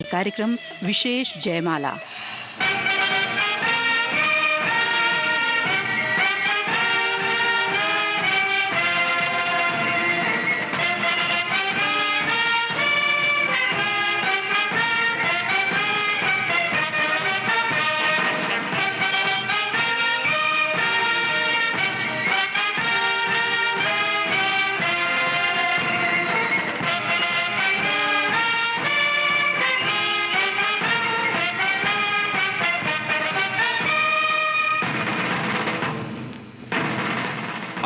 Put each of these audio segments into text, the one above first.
कार्यक्रम विशेष जयमाला।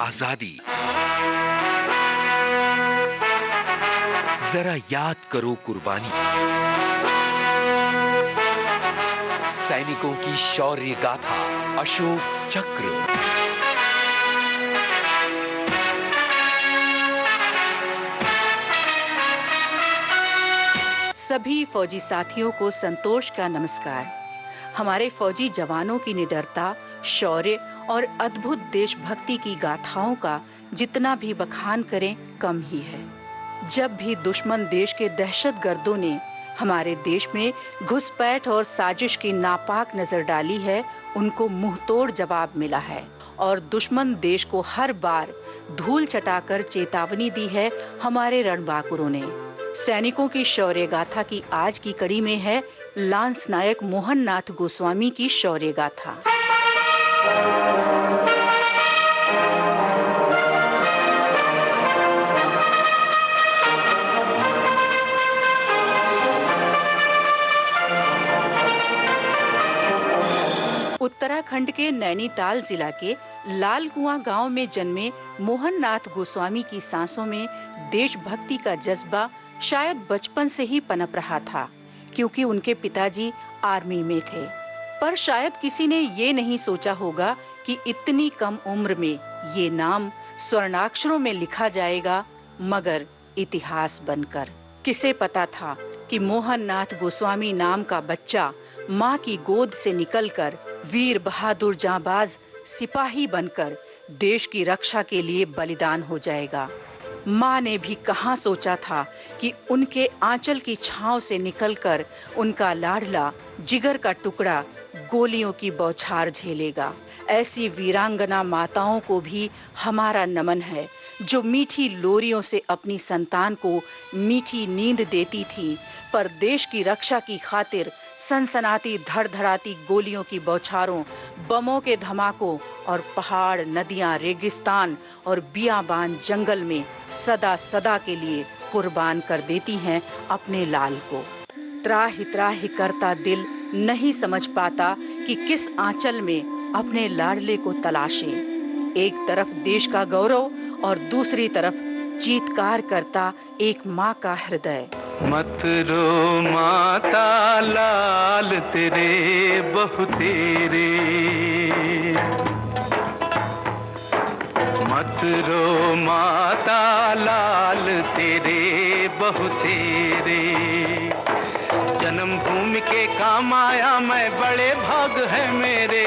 आजादी, जरा याद करो कुर्बानी, सैनिकों की शौर्य गाथा, अशोक चक्र। सभी फौजी साथियों को संतोष का नमस्कार। हमारे फौजी जवानों की निडरता, शौर्य और अद्भुत देशभक्ति की गाथाओं का जितना भी बखान करें कम ही है। जब भी दुश्मन देश के दहशतगर्दों ने हमारे देश में घुसपैठ और साजिश की नापाक नजर डाली है, उनको मुंहतोड़ जवाब मिला है और दुश्मन देश को हर बार धूल चटाकर चेतावनी दी है हमारे रणबांकुरों ने। सैनिकों की शौर्य गाथा की आज की कड़ी में है लांस नायक मोहन नाथ गोस्वामी की शौर्य गाथा। उत्तराखंड के नैनीताल जिला के लाल कुआं गांव में जन्मे मोहन नाथ गोस्वामी की सांसों में देशभक्ति का जज्बा शायद बचपन से ही पनप रहा था, क्योंकि उनके पिताजी आर्मी में थे। पर शायद किसी ने ये नहीं सोचा होगा कि इतनी कम उम्र में ये नाम स्वर्णाक्षरों में लिखा जाएगा, मगर इतिहास बनकर। किसे पता था कि मोहन नाथ गोस्वामी नाम का बच्चा माँ की गोद से निकलकर वीर बहादुर जांबाज सिपाही बनकर देश की रक्षा के लिए बलिदान हो जाएगा। माँ ने भी कहां सोचा था कि उनके आंचल की छांव से निकलकर उनका लाडला जिगर का टुकड़ा गोलियों की बौछार झेलेगा। ऐसी वीरांगना माताओं को भी हमारा नमन है, जो मीठी लोरियों से अपनी संतान को मीठी नींद देती थी, पर देश की रक्षा की खातिर सनसनाती धड़धड़ाती गोलियों की बौछारों, बमों के धमाकों और पहाड़, नदियां, रेगिस्तान और बियाबान जंगल में सदा सदा के लिए कुर्बान कर देती हैं अपने लाल को। त्राहि करता दिल नहीं समझ पाता कि किस आंचल में अपने लाडले को तलाशें। एक तरफ देश का गौरव और दूसरी तरफ चीत्कार करता एक माँ का हृदय। मत रो माता लाल तेरे बहु तेरे, मत रो माता लाल तेरे बहु तेरे। जन्मभूमि के काम आया मैं, बड़े भाग है मेरे।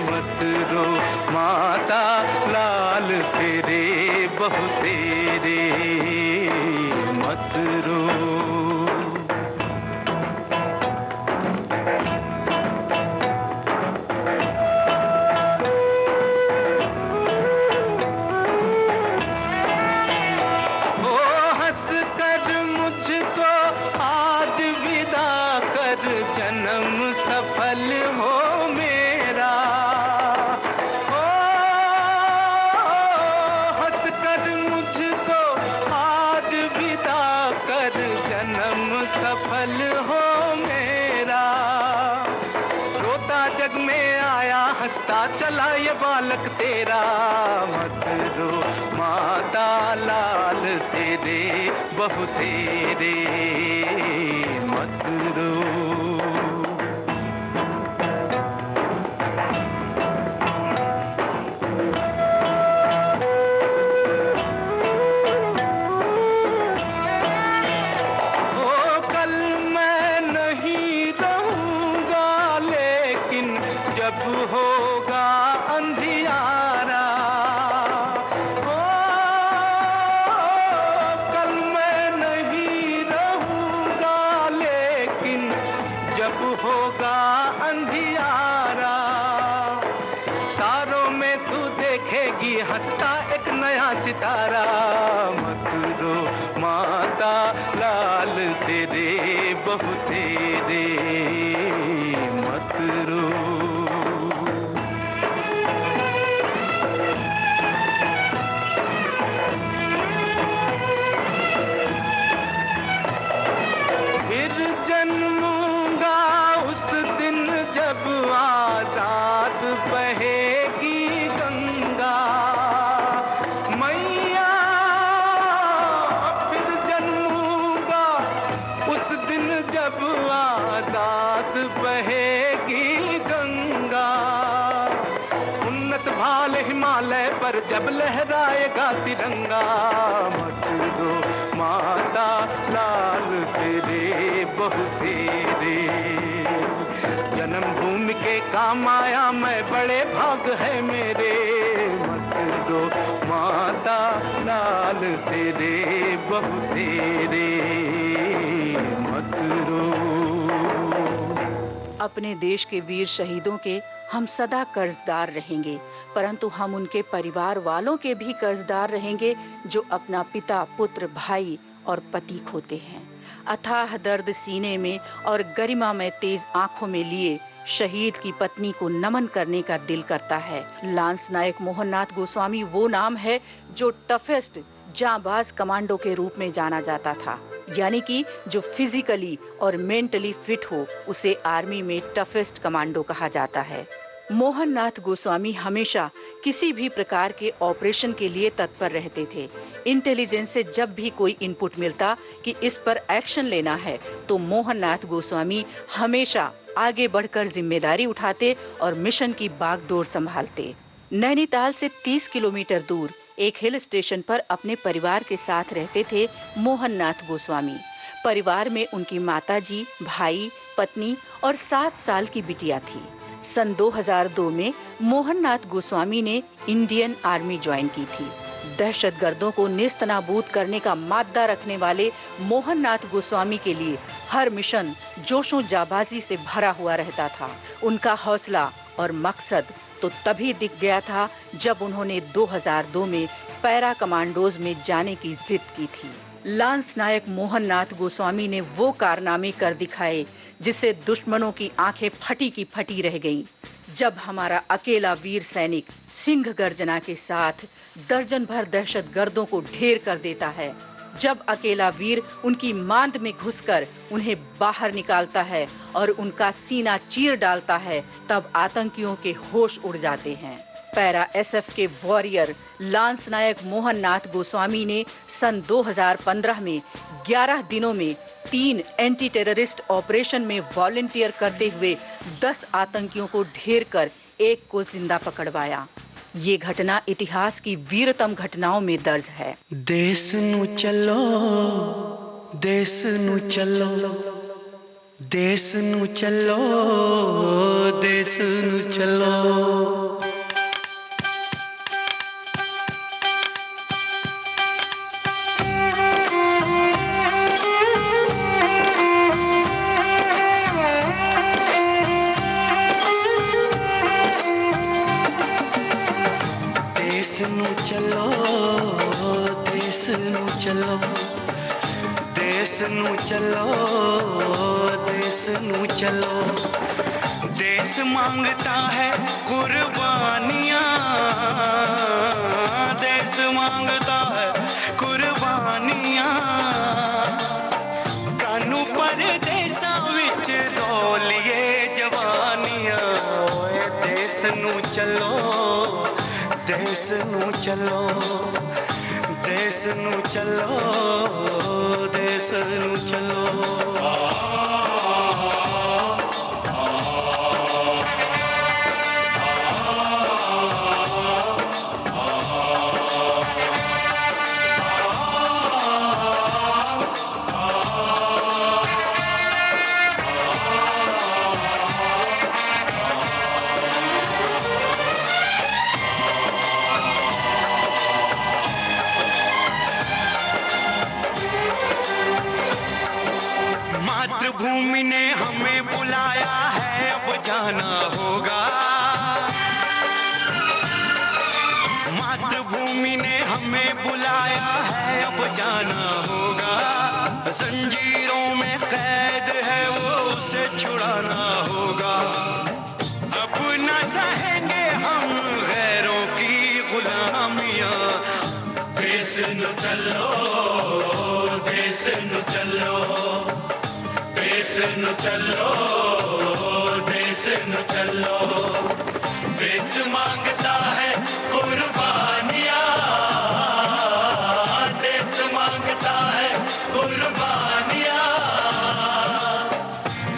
मत रो माता लाल तेरे बहु तेरे, मत रो। चला ये बालक तेरा, मत रो माता लाल तेरे बहु तेरे, मत रो। होगा अंधियारा, ओ कल मैं नहीं रहूंगा, लेकिन जब होगा अंधियारा, तारों में तू देखेगी हंसता एक नया सितारा। मत रो माता लाल तेरे बहू तेरे, मत रो। फिर जन्मूंगा उस दिन जब आजाद बहेगी गंगा मैया। फिर जन्मूंगा उस दिन जब आजाद बहेगी गंगा। उन्नत भाल हिमालय पर जब लहराएगा तिरंगा। मत रो माता लाल तेरे बहू तेरे, जन्मभूमि के काम आया मैं बड़े भाग है मेरे। मत रो माता लाल तेरे बहू तेरे, मत रो। अपने देश के वीर शहीदों के हम सदा कर्जदार रहेंगे, परंतु हम उनके परिवार वालों के भी कर्जदार रहेंगे जो अपना पिता, पुत्र, भाई और पति खोते हैं। अथाह दर्द सीने में और गरिमा में तेज आंखों में लिए शहीद की पत्नी को नमन करने का दिल करता है। लांस नायक मोहननाथ गोस्वामी वो नाम है जो टफेस्ट जांबाज कमांडो के रूप में जाना जाता था, यानी कि जो फिजिकली और मेंटली फिट हो उसे आर्मी में टफेस्ट कमांडो कहा जाता है। मोहननाथ गोस्वामी हमेशा किसी भी प्रकार के ऑपरेशन के लिए तत्पर रहते थे। इंटेलिजेंस से जब भी कोई इनपुट मिलता कि इस पर एक्शन लेना है, तो मोहननाथ गोस्वामी हमेशा आगे बढ़कर जिम्मेदारी उठाते और मिशन की बागडोर संभालते। नैनीताल से 30 किलोमीटर दूर एक हिल स्टेशन पर अपने परिवार के साथ रहते थे मोहननाथ गोस्वामी। परिवार में उनकी माताजी, भाई, पत्नी और 7 साल की बिटिया थी। सन 2002 में मोहननाथ गोस्वामी ने इंडियन आर्मी ज्वाइन की थी। दहशतगर्दों को नेस्तनाबूद करने का माद्दा रखने वाले मोहननाथ गोस्वामी के लिए हर मिशन जोशों जाबाजी से भरा हुआ रहता था। उनका हौसला और मकसद तो तभी दिख गया था जब उन्होंने 2002 में पैरा कमांडोज में जाने की जिद की थी। लांस नायक मोहननाथ गोस्वामी ने वो कारनामे कर दिखाए जिससे दुश्मनों की आंखें फटी की फटी रह गईं। जब हमारा अकेला वीर सैनिक सिंह गर्जना के साथ दर्जन भर दहशतगर्दों को ढेर कर देता है, जब अकेला वीर उनकी मांद में घुसकर उन्हें बाहर निकालता है और उनका सीना चीर डालता है, तब आतंकियों के होश उड़ जाते हैं। पैरा एसएफ के वॉरियर लांस नायक मोहननाथ गोस्वामी ने सन 2015 में 11 दिनों में 3 एंटी टेररिस्ट ऑपरेशन में वॉलंटियर करते हुए 10 आतंकियों को ढेर कर एक को जिंदा पकड़वाया। ये घटना इतिहास की वीरतम घटनाओं में दर्ज है। देश नू चलो, देश नू चलो, देश नू चलो, देश नू चलो। चलो देश नू चलो, देश नू चलो, देश नू चलो। देश मांगता है कुर्बानियां, देश मांगता है कुर्बानियां। कानू परदेसां विच रोलिए जवानियां। ओए देश नू चलो, देश नू चलो, देश नू चलो, देश नू चलो। हमें बुलाया है, अब जाना होगा। मातृभूमि ने हमें बुलाया है, अब जाना होगा। जंजीरों में कैद है वो, उसे छुड़ाना होगा। अब न सहेंगे हम गैरों की गुलामियां। देश न चलो, देश न चलो, देश न चलो, देश न चलो। देश मांगता है कुर्बानियां, देश मांगता है कुर्बानियां।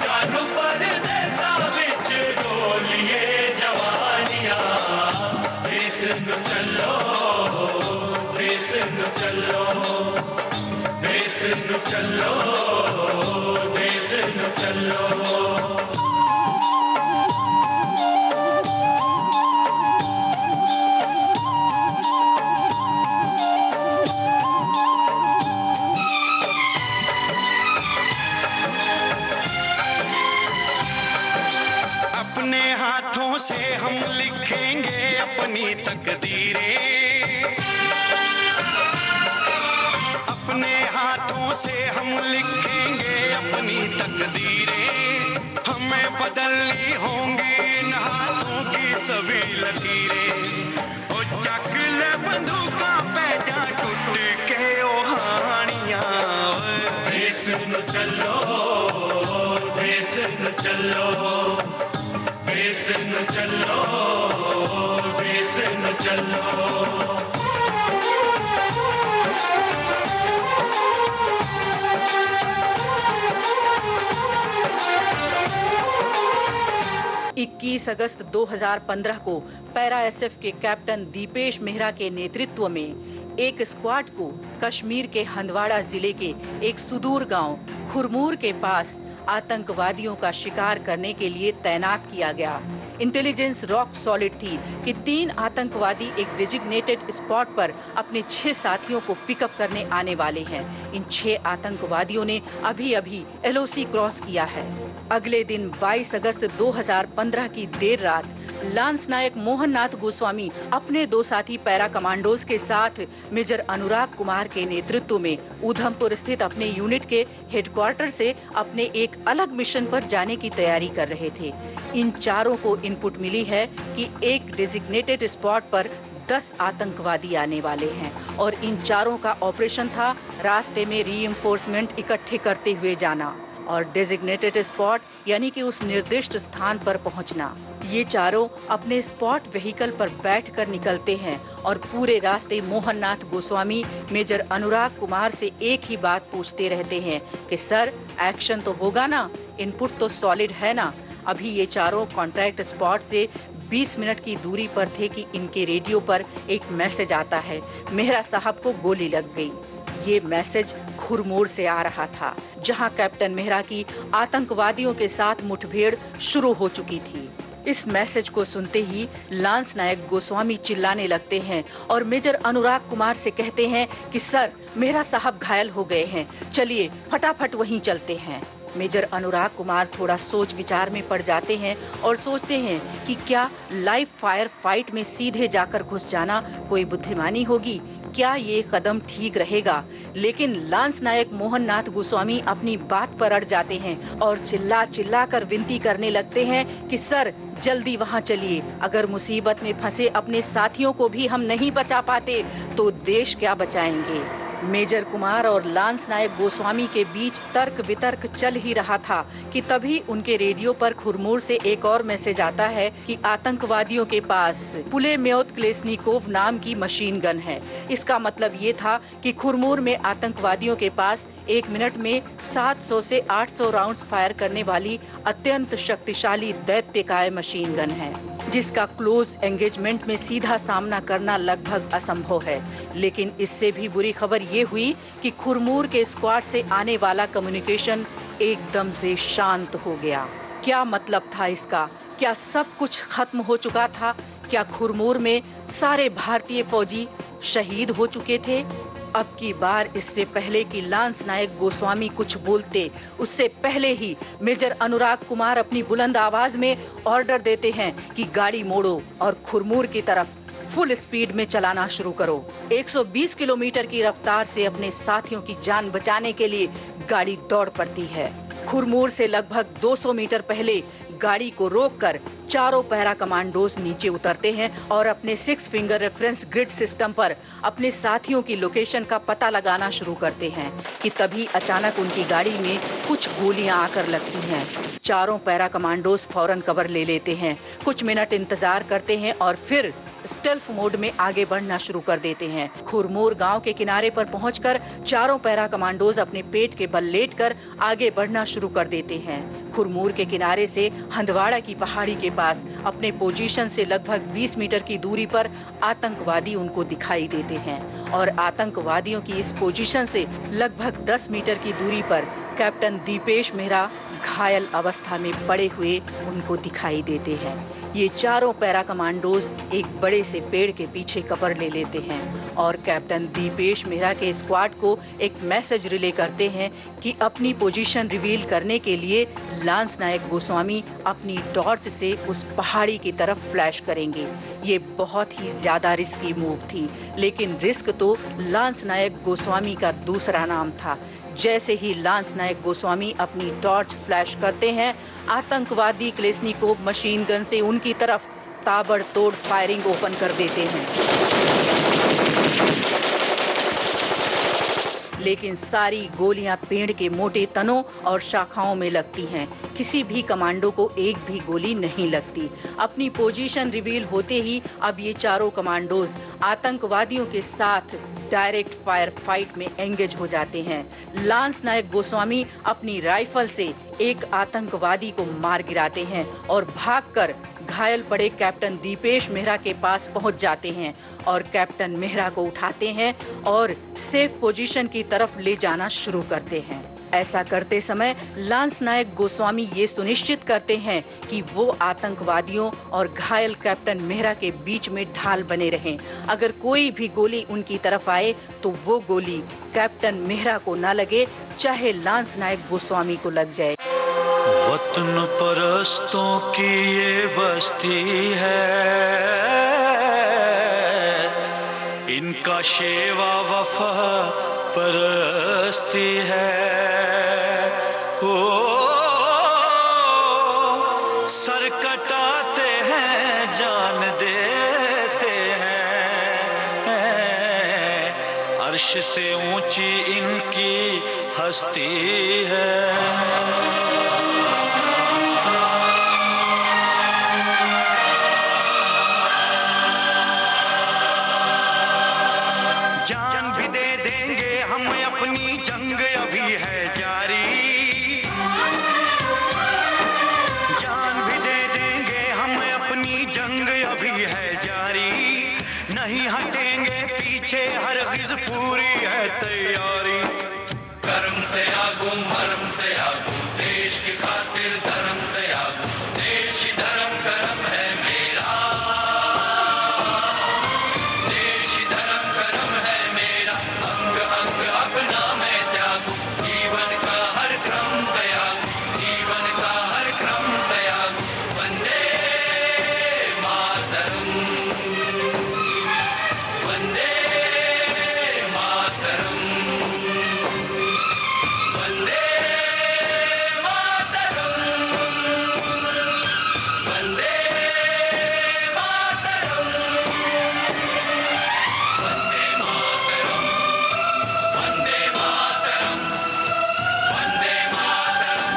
जानू परदेसा विच डोलिए जवानियां। देश न चलो, देश न चलो, देश न चलो, देश न चलो। अपने हाथों से हम लिखेंगे अपनी तकदीरें। अपने हाथों से हम लिखेंगे अपनी तकदीरें। हमें बदलनी होंगी इन हाथों की सभी लकीरें। ओ चक ले बंदूका पैजा टूट के ओहानियां। देश न चलो, देश न चलो, देश न चलो, देश न चलो। 21 अगस्त 2015 को पैरा एसएफ के कैप्टन दीपेश मेहरा के नेतृत्व में एक स्क्वाड को कश्मीर के हंदवाड़ा जिले के एक सुदूर गांव खुरमूर के पास आतंकवादियों का शिकार करने के लिए तैनात किया गया। इंटेलिजेंस रॉक सॉलिड थी कि 3 आतंकवादी एक डेजिग्नेटेड स्पॉट पर अपने 6 साथियों को पिकअप करने आने वाले हैं। इन 6 आतंकवादियों ने अभी एलओसी क्रॉस किया है। अगले दिन 22 अगस्त 2015 की देर रात लांस नायक मोहन नाथ गोस्वामी अपने 2 साथी पैरा कमांडोज के साथ मेजर अनुराग कुमार के नेतृत्व में उधमपुर स्थित अपने यूनिट के हेडक्वार्टर से अपने एक अलग मिशन पर जाने की तैयारी कर रहे थे। इन चारों को इनपुट मिली है कि एक डेजिग्नेटेड स्पॉट पर 10 आतंकवादी आने वाले हैं और इन चारों का ऑपरेशन था रास्ते में रीइंफोर्समेंट इकट्ठे करते हुए जाना और डेजिग्नेटेड स्पॉट यानी कि उस निर्दिष्ट स्थान पर पहुंचना। ये चारों अपने स्पॉट व्हीकल पर बैठकर निकलते हैं और पूरे रास्ते मोहन नाथ गोस्वामी मेजर अनुराग कुमार से एक ही बात पूछते रहते हैं कि सर एक्शन तो होगा ना, इनपुट तो सॉलिड है ना। अभी ये चारों कॉन्ट्रैक्ट स्पॉट से 20 मिनट की दूरी पर थे कि इनके रेडियो पर एक मैसेज आता है, मेहरा साहब को गोली लग गई। ये मैसेज खुरमूर से आ रहा था, जहां कैप्टन मेहरा की आतंकवादियों के साथ मुठभेड़ शुरू हो चुकी थी। इस मैसेज को सुनते ही लांस नायक गोस्वामी चिल्लाने लगते हैं और मेजर अनुराग कुमार से कहते हैं कि सर मेहरा साहब घायल हो गए हैं, चलिए फटाफट वहीं चलते हैं। मेजर अनुराग कुमार थोड़ा सोच विचार में पड़ जाते हैं और सोचते हैं कि क्या लाइव फायर फाइट में सीधे जाकर घुस जाना कोई बुद्धिमानी होगी, क्या ये कदम ठीक रहेगा। लेकिन लांस नायक मोहन नाथ गोस्वामी अपनी बात पर अड़ जाते हैं और चिल्ला कर विनती करने लगते हैं कि सर जल्दी वहां चलिए, अगर मुसीबत में फंसे अपने साथियों को भी हम नहीं बचा पाते तो देश क्या बचाएंगे। मेजर कुमार और लांस नायक गोस्वामी के बीच तर्क वितर्क चल ही रहा था कि तभी उनके रेडियो पर खुरमूर से एक और मैसेज आता है कि आतंकवादियों के पास पुलेमेयोत क्लेस्निकोव नाम की मशीन गन है। इसका मतलब ये था कि खुरमूर में आतंकवादियों के पास 1 मिनट में 700 से 800 राउंड्स फायर करने वाली अत्यंत शक्तिशाली दैत्यकाय मशीन गन है, जिसका क्लोज एंगेजमेंट में सीधा सामना करना लगभग असंभव है। लेकिन इससे भी बुरी खबर ये हुई कि खुरमूर के स्क्वाड से आने वाला कम्युनिकेशन एकदम से शांत हो गया। क्या मतलब था इसका? क्या सब कुछ खत्म हो चुका था? क्या खुरमूर में सारे भारतीय फौजी शहीद हो चुके थे? अब की बार इससे पहले कि लांस नायक गोस्वामी कुछ बोलते, उससे पहले ही मेजर अनुराग कुमार अपनी बुलंद आवाज में ऑर्डर देते हैं कि गाड़ी मोड़ो और खुरमूर की तरफ फुल स्पीड में चलाना शुरू करो। 120 किलोमीटर की रफ्तार से अपने साथियों की जान बचाने के लिए गाड़ी दौड़ पड़ती है। खुरमूर से लगभग 200 मीटर पहले गाड़ी को रोककर चारों पैरा कमांडोज नीचे उतरते हैं और अपने 6 फिंगर रेफरेंस ग्रिड सिस्टम पर अपने साथियों की लोकेशन का पता लगाना शुरू करते हैं कि तभी अचानक उनकी गाड़ी में कुछ गोलियां आकर लगती हैं। चारों पैरा कमांडोज फौरन कवर ले लेते हैं, कुछ मिनट इंतजार करते हैं और फिर स्टेल्थ मोड में आगे बढ़ना शुरू कर देते हैं। खुरमूर गांव के किनारे पर पहुंचकर चारों पैरा कमांडोज अपने पेट के बल लेटकर आगे बढ़ना शुरू कर देते हैं। खुरमूर के किनारे से हंदवाड़ा की पहाड़ी के पास अपने पोजीशन से लगभग 20 मीटर की दूरी पर आतंकवादी उनको दिखाई देते हैं और आतंकवादियों की इस पोजीशन से लगभग 10 मीटर की दूरी पर कैप्टन दीपेश मेहरा घायल अवस्था में पड़े हुए उनको दिखाई देते हैं। ये चारों पैरा कमांडोज एक बड़े से पेड़ के पीछे कवर ले लेते हैं और कैप्टन दीपेश मेहरा के स्क्वाड को एक मैसेज रिले करते हैं कि अपनी पोजीशन रिवील करने के लिए लांस नायक गोस्वामी अपनी टॉर्च से उस पहाड़ी की तरफ फ्लैश करेंगे। ये बहुत ही ज्यादा रिस्की मूव थी, लेकिन रिस्क तो लांस नायक गोस्वामी का दूसरा नाम था। जैसे ही लांस नायक गोस्वामी अपनी टॉर्च फ्लैश करते हैं, आतंकवादी क्लेस्निकोव मशीन गन से उनकी तरफ ताबड़तोड़ फायरिंग ओपन कर देते हैं। लेकिन सारी गोलियां पेड़ के मोटे तनों और शाखाओं में लगती हैं। किसी भी कमांडो को एक भी गोली नहीं लगती। अपनी पोजीशन रिवील होते ही अब ये चारों कमांडोज आतंकवादियों के साथ डायरेक्ट फायर फाइट में एंगेज हो जाते हैं। लांस नायक गोस्वामी अपनी राइफल से एक आतंकवादी को मार गिराते हैं और भागकर घायल पड़े कैप्टन दीपेश मेहरा के पास पहुंच जाते हैं और कैप्टन मेहरा को उठाते हैं और सेफ पोजीशन की तरफ ले जाना शुरू करते हैं। ऐसा करते समय लांस नायक गोस्वामी ये सुनिश्चित करते हैं कि वो आतंकवादियों और घायल कैप्टन मेहरा के बीच में ढाल बने रहें। अगर कोई भी गोली उनकी तरफ आए तो वो गोली कैप्टन मेहरा को न लगे, चाहे लांस नायक गोस्वामी को लग जाए। वतन परस्तों की ये बस्ती है, इनका शेवा वफा परस्ती है। ओ सर कटाते हैं, जान देते हैं, अर्श से ऊंची इनकी हस्ती है। जान भी दे देंगे हम, अपनी जंग अभी है जारी। जान भी दे देंगे हम, अपनी जंग अभी है जारी। नहीं हटेंगे पीछे, हरगिज़ पूरी है तैयारी। कर्म त्यागो मरम त्यागो, देश की खातिर धर्म त्यागो। देश ही धर्म कर्म है मेरा, देश ही धर्म कर्म है मेरा। अंग अंग अपना मैं त्यागू, जीवन का हर क्रम त्यागू, जीवन का हर क्रम त्यागू। वंदे मातरम, वंदे मातरम, वंदे मातरम, वंदे मातरम, वंदे मातरम, वंदे मातरम, वंदे मातरम।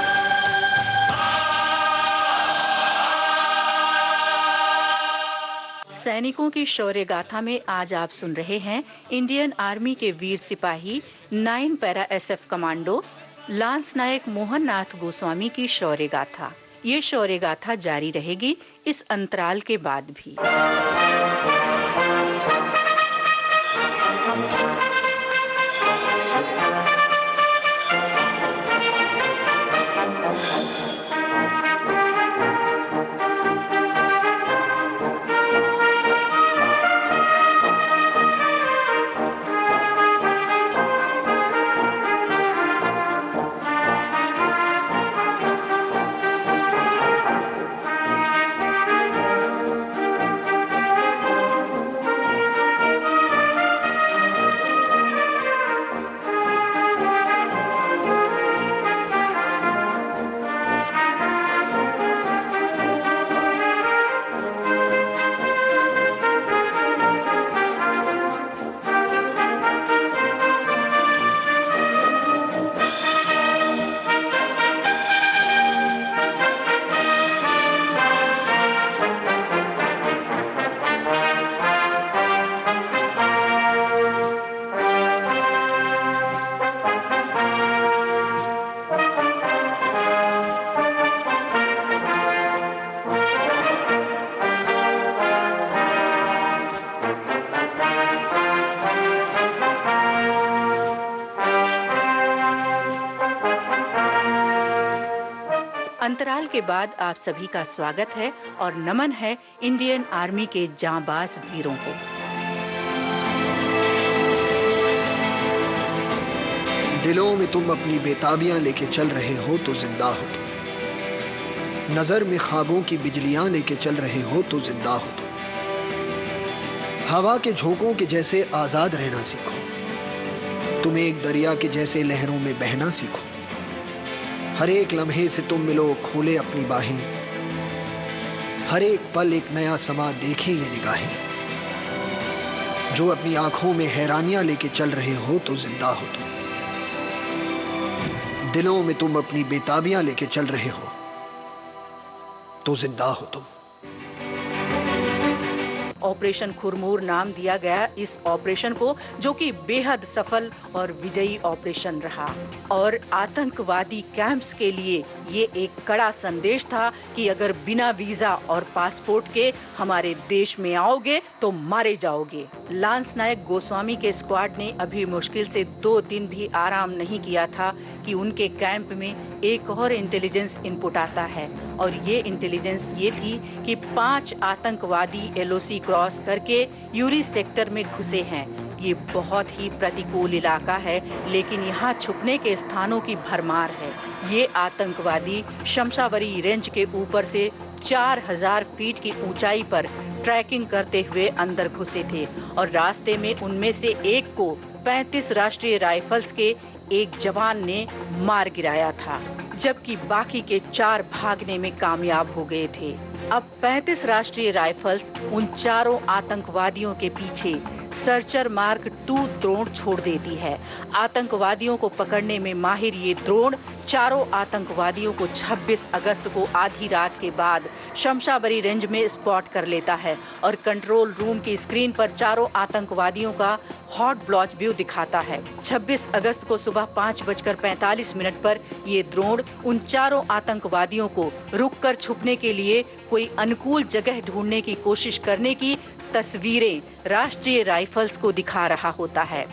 सैनिकों की शौर्य गाथा में आज आप सुन रहे हैं इंडियन आर्मी के वीर सिपाही 9 para SF commando lance Naik Mohan Nath Goswami की शौर्य गाथा। ये शौर्य गाथा जारी रहेगी इस अंतराल के बाद भी। अंतराल के बाद आप सभी का स्वागत है और नमन है इंडियन आर्मी के जांबाज वीरों को। दिलों में तुम अपनी बेताबियां लेके चल रहे हो तो जिंदा हो तुम, नजर में ख्वाबों की बिजलियां लेके चल रहे हो तो जिंदा हो तुम। हवा के झोंकों के जैसे आजाद रहना सीखो, तुम एक दरिया के जैसे लहरों में बहना सीखो। हर एक लम्हे से तुम मिलो खोले अपनी बाहें, हर एक पल एक नया समा देखे ये निगाहें। जो अपनी आंखों में हैरानियां लेके चल रहे हो तो जिंदा हो तुम, दिलों में तुम अपनी बेताबियां लेके चल रहे हो तो जिंदा हो तुम। ऑपरेशन खुरमूर नाम दिया गया इस ऑपरेशन को, जो कि बेहद सफल और विजयी ऑपरेशन रहा और आतंकवादी कैंप्स के लिए ये एक कड़ा संदेश था कि अगर बिना वीजा और पासपोर्ट के हमारे देश में आओगे तो मारे जाओगे। लांस नायक गोस्वामी के स्क्वाड ने अभी मुश्किल से 2 दिन भी आराम नहीं किया था कि उनके कैंप में एक और इंटेलिजेंस इनपुट आता है और ये इंटेलिजेंस ये थी कि 5 आतंकवादी एलओसी क्रॉस करके यूरी सेक्टर में घुसे हैं। ये बहुत ही प्रतिकूल इलाका है, लेकिन यहाँ छुपने के स्थानों की भरमार है। ये आतंकवादी शमशावरी रेंज के ऊपर से 4000 फीट की ऊंचाई पर ट्रैकिंग करते हुए अंदर घुसे थे और रास्ते में उनमें से एक को 35 राष्ट्रीय राइफल्स के एक जवान ने मार गिराया था, जबकि बाकी के 4 भागने में कामयाब हो गए थे। अब 35 राष्ट्रीय राइफल्स उन चारों आतंकवादियों के पीछे सर्चर मार्क 2 ड्रोन छोड़ देती है। आतंकवादियों को पकड़ने में माहिर ये ड्रोन चारों आतंकवादियों को 26 अगस्त को आधी रात के बाद शमशावरी रेंज में स्पॉट कर लेता है और कंट्रोल रूम की स्क्रीन पर चारों आतंकवादियों का हॉट ब्लॉच व्यू दिखाता है। 26 अगस्त को सुबह 5:45 पर ये ड्रोन उन चारों आतंकवादियों को रुककर छुपने के लिए कोई अनुकूल जगह ढूंढने की कोशिश करने की तस्वीरें राष्ट्रीय राइफल्स को दिखा रहा होता है।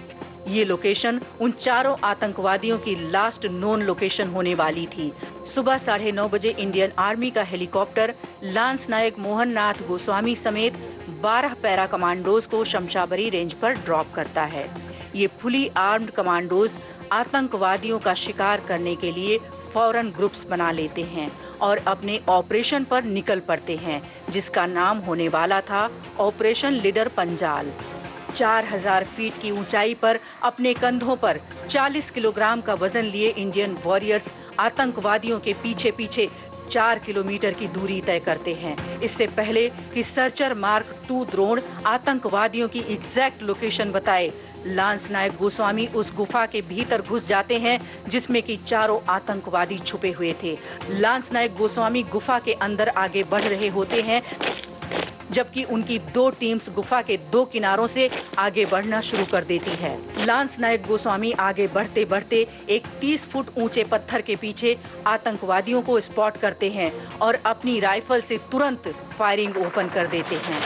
ये लोकेशन उन चारों आतंकवादियों की लास्ट नोन लोकेशन होने वाली थी। सुबह 9:30 बजे इंडियन आर्मी का हेलीकॉप्टर लांस नायक मोहन नाथ गोस्वामी समेत 12 पैरा कमांडोज को शमशावरी रेंज पर ड्रॉप करता है। ये फुली आर्म्ड कमांडोज आतंकवादियों का शिकार करने के लिए फौरन ग्रुप्स बना लेते हैं और अपने ऑपरेशन पर निकल पड़ते हैं, जिसका नाम होने वाला था ऑपरेशन लीडर पंजाल। 4000 फीट की ऊंचाई पर अपने कंधों पर 40 किलोग्राम का वजन लिए इंडियन वॉरियर्स आतंकवादियों के पीछे पीछे 4 किलोमीटर की दूरी तय करते हैं। इससे पहले कि सर्चर मार्क 2 ड्रोन आतंकवादियों की एग्जैक्ट लोकेशन बताए, लांस नायक गोस्वामी उस गुफा के भीतर घुस जाते हैं जिसमें कि चारों आतंकवादी छुपे हुए थे। लांस नायक गोस्वामी गुफा के अंदर आगे बढ़ रहे होते हैं, जबकि उनकी 2 टीम्स गुफा के 2 किनारों से आगे बढ़ना शुरू कर देती है। लांस नायक गोस्वामी आगे बढ़ते बढ़ते एक 30 फुट ऊंचे पत्थर के पीछे आतंकवादियों को स्पॉट करते हैं और अपनी राइफल से तुरंत फायरिंग ओपन कर देते हैं।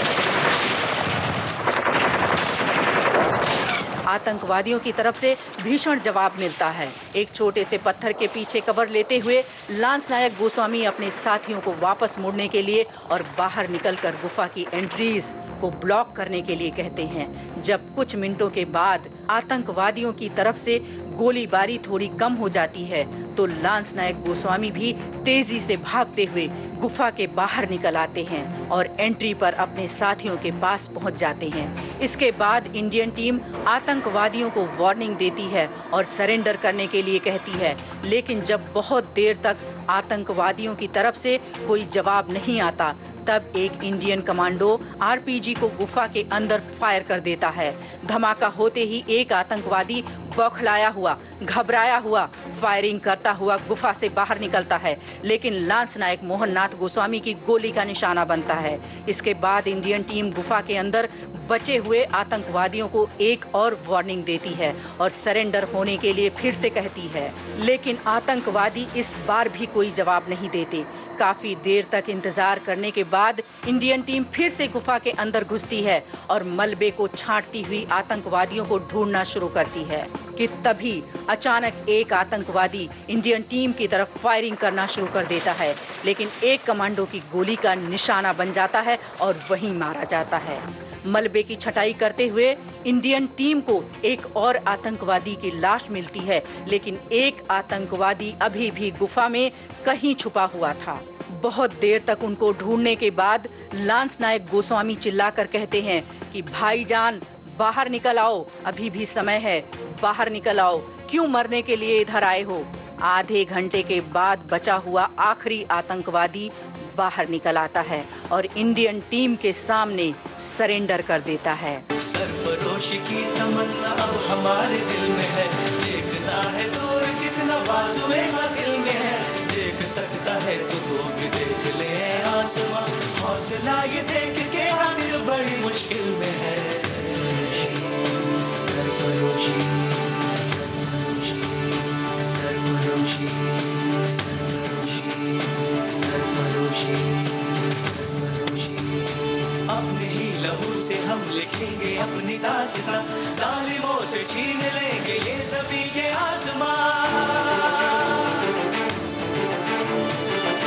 आतंकवादियों की तरफ से भीषण जवाब मिलता है। एक छोटे से पत्थर के पीछे कवर लेते हुए लांस नायक गोस्वामी अपने साथियों को वापस मुड़ने के लिए और बाहर निकलकर गुफा की एंट्रीज को ब्लॉक करने के लिए कहते हैं। जब कुछ मिनटों के बाद आतंकवादियों की तरफ से गोलीबारी थोड़ी कम हो जाती है तो लांस नायक गोस्वामी भी तेजी से भागते हुए गुफा के बाहर निकल आते हैं और एंट्री पर अपने साथियों के पास पहुंच जाते हैं। इसके बाद इंडियन टीम आतंकवादियों को वार्निंग देती है और सरेंडर करने के लिए कहती है, लेकिन जब बहुत देर तक आतंकवादियों की तरफ से कोई जवाब नहीं आता तब एक इंडियन कमांडो आरपीजी को गुफा के अंदर फायर कर देता है। धमाका होते ही एक आतंकवादी बौखलाया हुआ, घबराया हुआ फायरिंग करता हुआ गुफा से बाहर निकलता है, लेकिन लांस नायक मोहन नाथ गोस्वामी की गोली का निशाना बनता है। इसके बाद इंडियन टीम गुफा के अंदर बचे हुए आतंकवादियों को एक और वार्निंग देती है और सरेंडर होने के लिए फिर से कहती है, लेकिन आतंकवादी इस बार भी कोई जवाब नहीं देते। काफी देर तक इंतजार करने के बाद इंडियन टीम फिर से गुफा के अंदर घुसती है और मलबे को छांटती हुई आतंकवादियों को ढूंढना शुरू करती है। कि तभी अचानक एक आतंकवादी इंडियन टीम की तरफ फायरिंग करना शुरू कर देता है, लेकिन एक कमांडो की गोली का निशाना बन जाता है और वहीं मारा जाता है। मलबे की छटाई करते हुए इंडियन टीम को एक और आतंकवादी की लाश मिलती है, लेकिन एक आतंकवादी अभी भी गुफा में कहीं छुपा हुआ था। बहुत देर तक उनको ढूंढने के बाद लांस नायक गोस्वामी चिल्लाकर कहते हैं कि भाईजान बाहर निकल आओ, अभी भी समय है, बाहर निकल आओ, क्यों मरने के लिए इधर आए हो। आधे घंटे के बाद बचा हुआ आखिरी आतंकवादी बाहर निकल आता है और इंडियन टीम के सामने सरेंडर कर देता है। सरफरोशी की तमन्ना अब हमारे दिल में है, देखना है जोर कितना बाजुए का दिल में है, देख सकता है तो भी देख ले आसमां, हौसला ये देख के दिल बड़ी मुश्किल में है। सरफरोशी सरफरोशी सरफरोशी अपने ही लहू से हम लिखेंगे अपनी दास्तां, जालिमों से छीन लेंगे ये ज़मीं ये आसमां।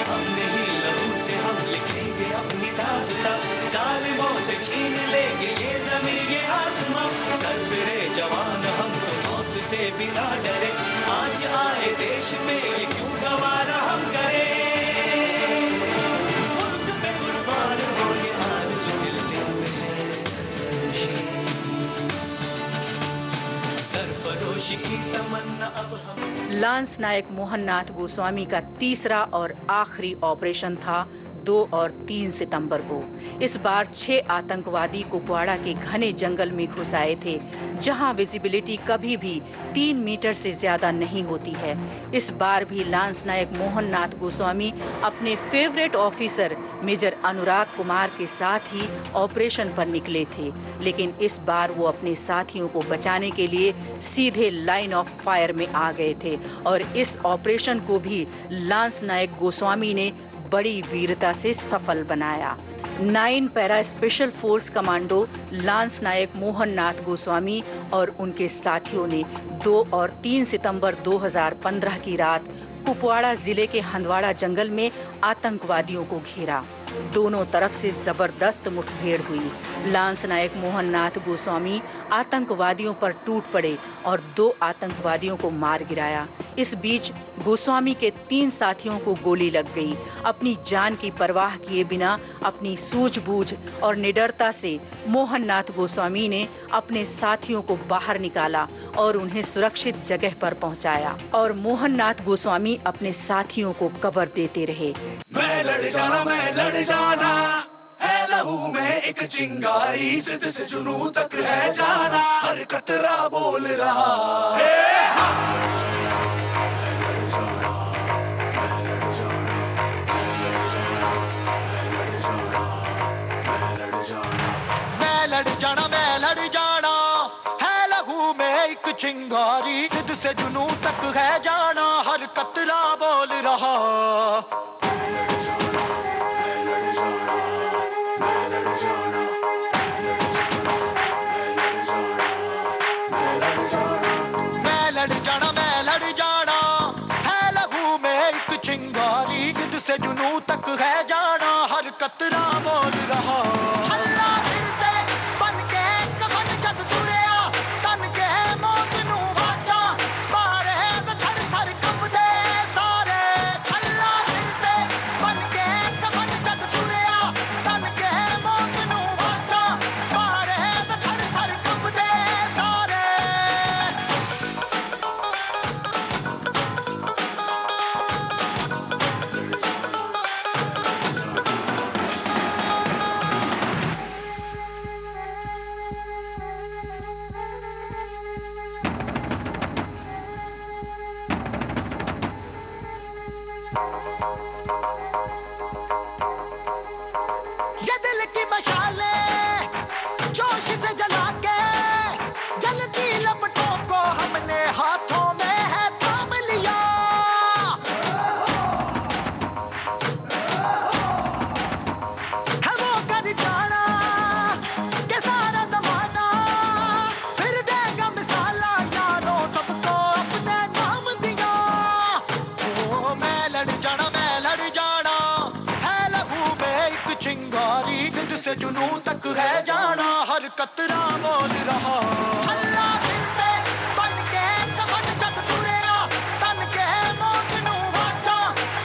अपने ही लहू से हम लिखेंगे अपनी दास्तां, जालिमों से छीन लेंगे ये ज़मीं ये आसमां। सरफिरे जवान हम तो मौत से बिना डरे, आज आए देश पे ये क्यों गवारा हम करें। मुल्क पे कुर्बान हो ये आरज़ू दिल में है। सरफरोशी की तमन्ना अब हम। लांस नायक मोहन नाथ गोस्वामी का तीसरा और आखिरी ऑपरेशन था 2 और 3 सितंबर को। इस बार 6 आतंकवादी कुपवाड़ा के घने जंगल में घुस आए थे, जहां विजिबिलिटी कभी भी 3 मीटर से ज्यादा नहीं होती है। इस बार भी लांस नायक मोहन नाथ गोस्वामी अपने फेवरेट ऑफिसर मेजर अनुराग कुमार के साथ ही ऑपरेशन पर निकले थे, लेकिन इस बार वो अपने साथियों को बचाने के लिए सीधे लाइन ऑफ फायर में आ गए थे और इस ऑपरेशन को भी लांस नायक गोस्वामी ने बड़ी वीरता से सफल बनाया। 9 para special force commando lance Naik Mohan Nath Goswami और उनके साथियों ने 2 और 3 सितंबर 2015 की रात कुपवाड़ा जिले के हंदवाड़ा जंगल में आतंकवादियों को घेरा। दोनों तरफ से जबरदस्त मुठभेड़ हुई। लांस नायक मोहन नाथ गोस्वामी आतंकवादियों पर टूट पड़े और 2 आतंकवादियों को मार गिराया। इस बीच गोस्वामी के 3 साथियों को गोली लग गई। अपनी जान की परवाह किए बिना अपनी सूझबूझ और निडरता से मोहन नाथ गोस्वामी ने अपने साथियों को बाहर निकाला और उन्हें सुरक्षित जगह पर पहुंचाया और मोहन नाथ गोस्वामी अपने साथियों को कवर देते रहे। मैं लड़ जाना है लहू में एक चिंगारी, जिद से जुनू तक है जाना, हर कतरा बोल रहा है। मैं लड़ जाना है लहू में एक चिंगारी, जिद से जुनू तक है जाना, हर कतरा बोल रहा। मैं लड़ जाना है लहू में एक चिंगारी, जिद से जुनू तक है जाना, हर कतरा बोल रहा। अल्लाह दिल से बन के कफन जब तुरिया, तन के मौत नू वाचा, मारे थर थर कंबदे सारे। अल्लाह दिल से बन के कफन जब तुरिया, तन के मौत नू वाचा, मारे थर थर कंबदे सारे। से जुनूं तक है जाना, हर कतरा बोल रहा अल्लाह दिल से बन के कफन जब तुरेगा, तन के मौत नू वाचा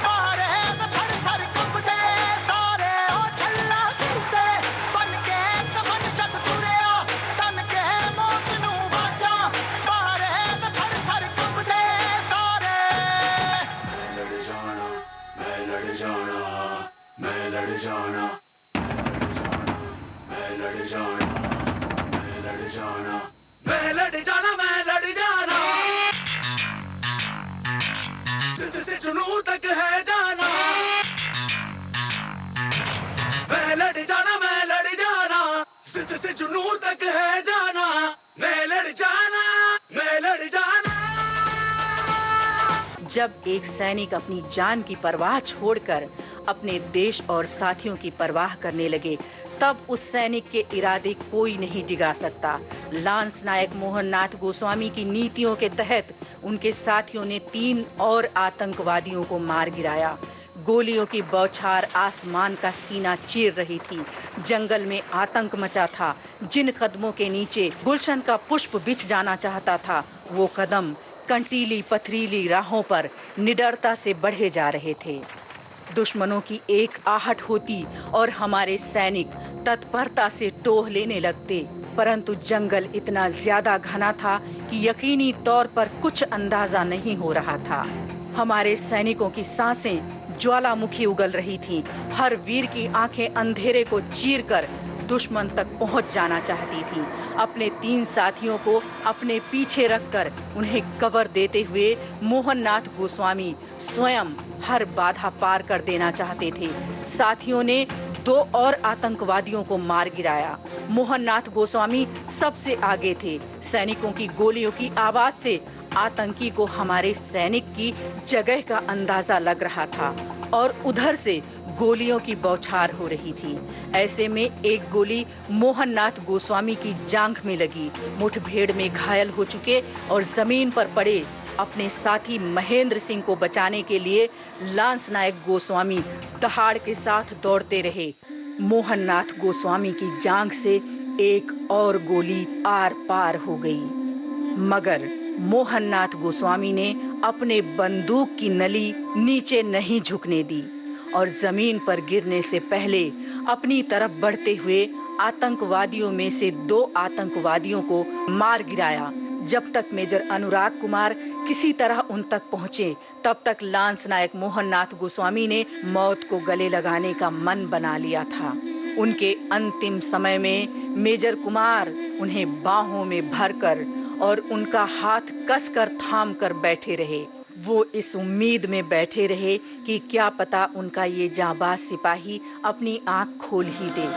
मारे थर थर कंबदे सारे। ओ छल्ला दिल से बन के कफन जब तुरेगा, तन के मौत नू वाचा मारे थर थर कंबदे सारे। मैं लड़ जाना, मैं लड़ जाना, मैं लड़ जाना, मैं लड़ जाना, मैं लड़ जाना, मैं लड़ जाना, मैं लड़ जाना, सिद्ध से जुनूं तक है जाना। मैं लड़ जाना, मैं लड़ जाना, सिद्ध से जुनूं तक है जाना। मैं लड़ जाना, मैं लड़ जाना। जब एक सैनिक अपनी जान की परवाह छोड़कर अपने देश और साथियों की परवाह करने लगे, तब उस सैनिक के इरादे कोई नहीं डिगा सकता। लांस नायक मोहन नाथ गोस्वामी की नीतियों के तहत उनके साथियों ने 3 और आतंकवादियों को मार गिराया। गोलियों की बौछार आसमान का सीना चीर रही थी। जंगल में आतंक मचा था। जिन कदमों के नीचे गुलशन का पुष्प बिछ जाना चाहता था, वो कदम कंटीली पथरीली राहों पर निडरता से बढ़े जा रहे थे। दुश्मनों की एक आहट होती और हमारे सैनिक तत्परता से टोह लेने लगते, परंतु जंगल इतना ज्यादा घना था कि यकीनी तौर पर कुछ अंदाजा नहीं हो रहा था। हमारे सैनिकों की सांसें ज्वालामुखी उगल रही थीं। हर वीर की आंखें अंधेरे को चीरकर दुश्मन तक पहुंच जाना चाहती थी। अपने 3 साथियों को अपने पीछे रखकर उन्हें कवर देते हुए मोहन नाथ गोस्वामी स्वयं हर बाधा पार कर देना चाहते थे। साथियों ने 2 और आतंकवादियों को मार गिराया। मोहन नाथ गोस्वामी सबसे आगे थे। सैनिकों की गोलियों की आवाज से आतंकी को हमारे सैनिक की जगह का अंदाजा लग रहा था और उधर से गोलियों की बौछार हो रही थी। ऐसे में एक गोली मोहन नाथ गोस्वामी की जांघ में लगी। मुठभेड़ में घायल हो चुके और जमीन पर पड़े अपने साथी महेंद्र सिंह को बचाने के लिए लांस नायक गोस्वामी दहाड़ के साथ दौड़ते रहे। मोहन नाथ गोस्वामी की जांघ से एक और गोली आर पार हो गई, मगर मोहन नाथ गोस्वामी ने अपने बंदूक की नली नीचे नहीं झुकने दी और जमीन पर गिरने से पहले अपनी तरफ बढ़ते हुए आतंकवादियों में से 2 आतंकवादियों को मार गिराया। जब तक मेजर अनुराग कुमार किसी तरह उन तक पहुंचे, तब तक लांस नायक मोहन नाथ गोस्वामी ने मौत को गले लगाने का मन बना लिया था। उनके अंतिम समय में मेजर कुमार उन्हें बाहों में भरकर और उनका हाथ कसकर थाम कर बैठे रहे। वो इस उम्मीद में बैठे रहे कि क्या पता उनका ये जांबाज सिपाही अपनी आंख खोल ही दे।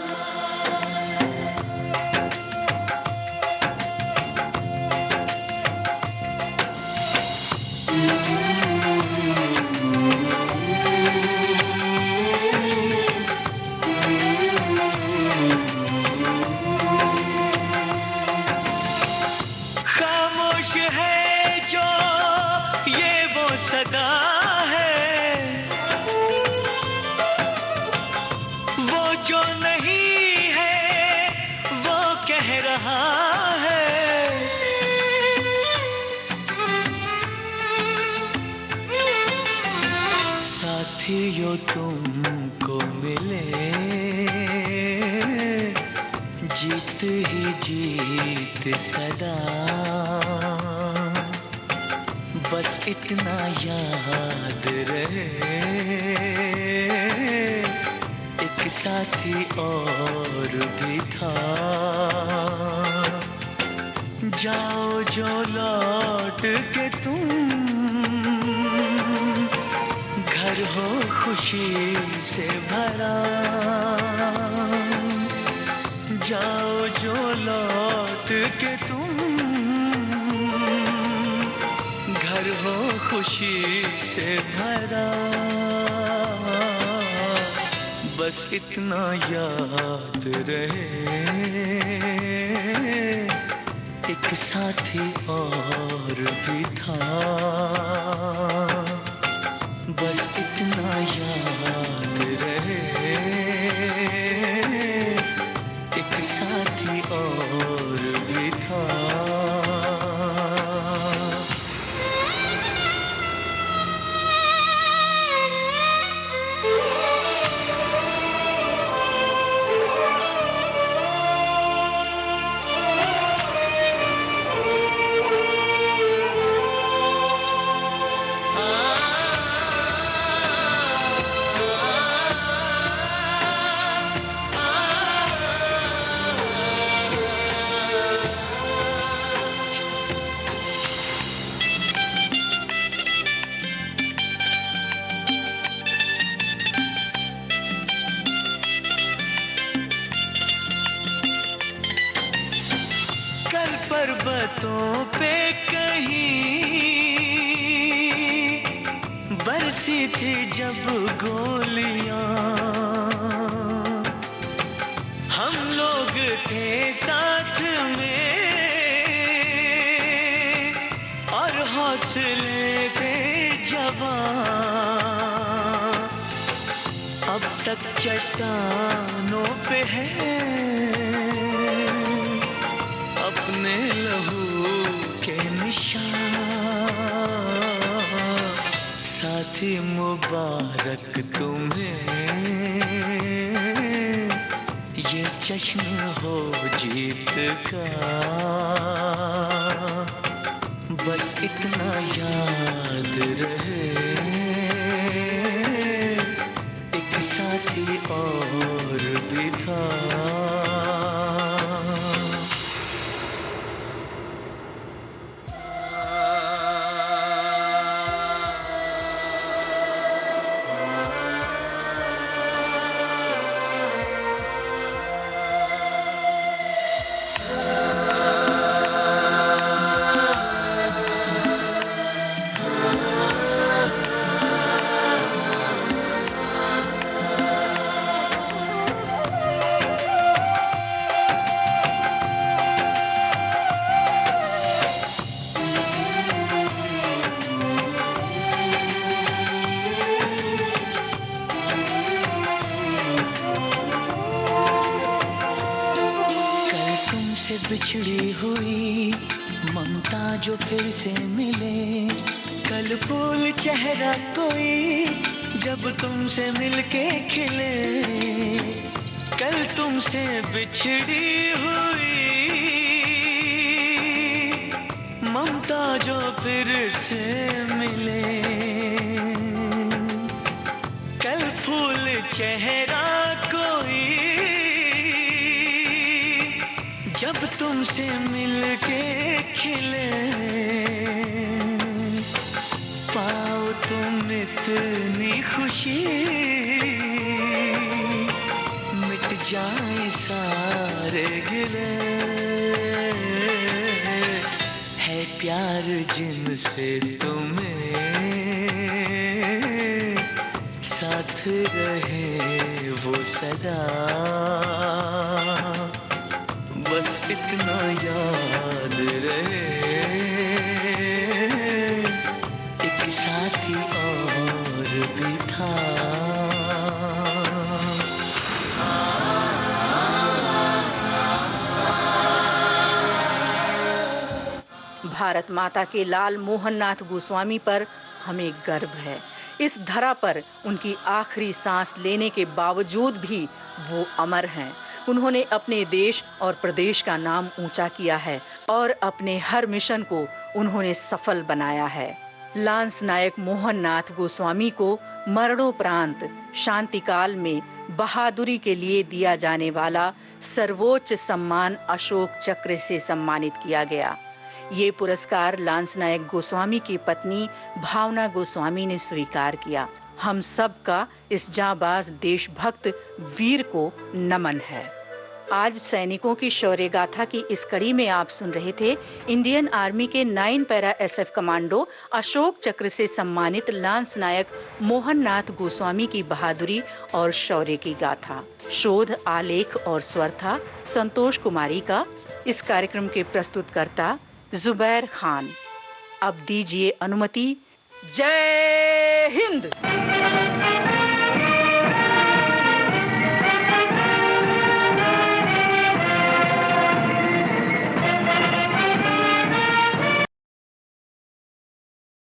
खामोश है जो ये वो सदा है, वो जो नहीं है वो कह रहा है। साथियों तुमको मिले जीत ही जीत सदा, बस इतना याद रहे एक साथी और भी था। जाओ जो लौट के तुम, घर हो खुशी से भरा। जाओ जो लौट के तुम, घर हो खुशी से भरा। बस इतना याद रहे एक साथी और भी था। बस इतना याद रहे पर्वतों पे कहीं बरसी थी जब गोलियां, हम लोग थे साथ में और हौसले थे जवां। अब तक चट्टानों पे है अपने लहू के निशान। साथी मुबारक तुम्हें, ये जश्न हो जीत का। बस इतना याद रहे, एक साथी और भी था। बिछड़ी हुई ममता जो फिर से मिले, कल फूल चेहरा कोई जब तुमसे मिलके खिले। कल तुमसे बिछड़ी हुई ममता जो फिर से मिले, कल फूल चेहरा कोई जब तुमसे मिलके खिले। पाओ तुम इतनी खुशी, मिट जाए सारे गिले। है प्यार जिनसे तुम्हें, साथ रहे वो सदा। बस इतना याद रहे, एक साथी और भी था। भारत माता के लाल मोहन नाथ गोस्वामी पर हमें गर्व है। इस धरा पर उनकी आखिरी सांस लेने के बावजूद भी वो अमर हैं। उन्होंने अपने देश और प्रदेश का नाम ऊंचा किया है और अपने हर मिशन को उन्होंने सफल बनाया है। लांस नायक मोहन नाथ गोस्वामी को मरणोपरांत शांति काल में बहादुरी के लिए दिया जाने वाला सर्वोच्च सम्मान अशोक चक्र से सम्मानित किया गया। ये पुरस्कार लांस नायक गोस्वामी की पत्नी भावना गोस्वामी ने स्वीकार किया। हम सब का इस जांबाज देशभक्त वीर को नमन है। आज सैनिकों की शौर्य गाथा की इस कड़ी में आप सुन रहे थे इंडियन आर्मी के 9 पैरा SF कमांडो अशोक चक्र से सम्मानित लांस नायक मोहन नाथ गोस्वामी की बहादुरी और शौर्य की गाथा। शोध, आलेख और स्वर था संतोष कुमारी का। इस कार्यक्रम के प्रस्तुतकर्ता जुबैर खान। अब दीजिए अनुमति। जय हिंद।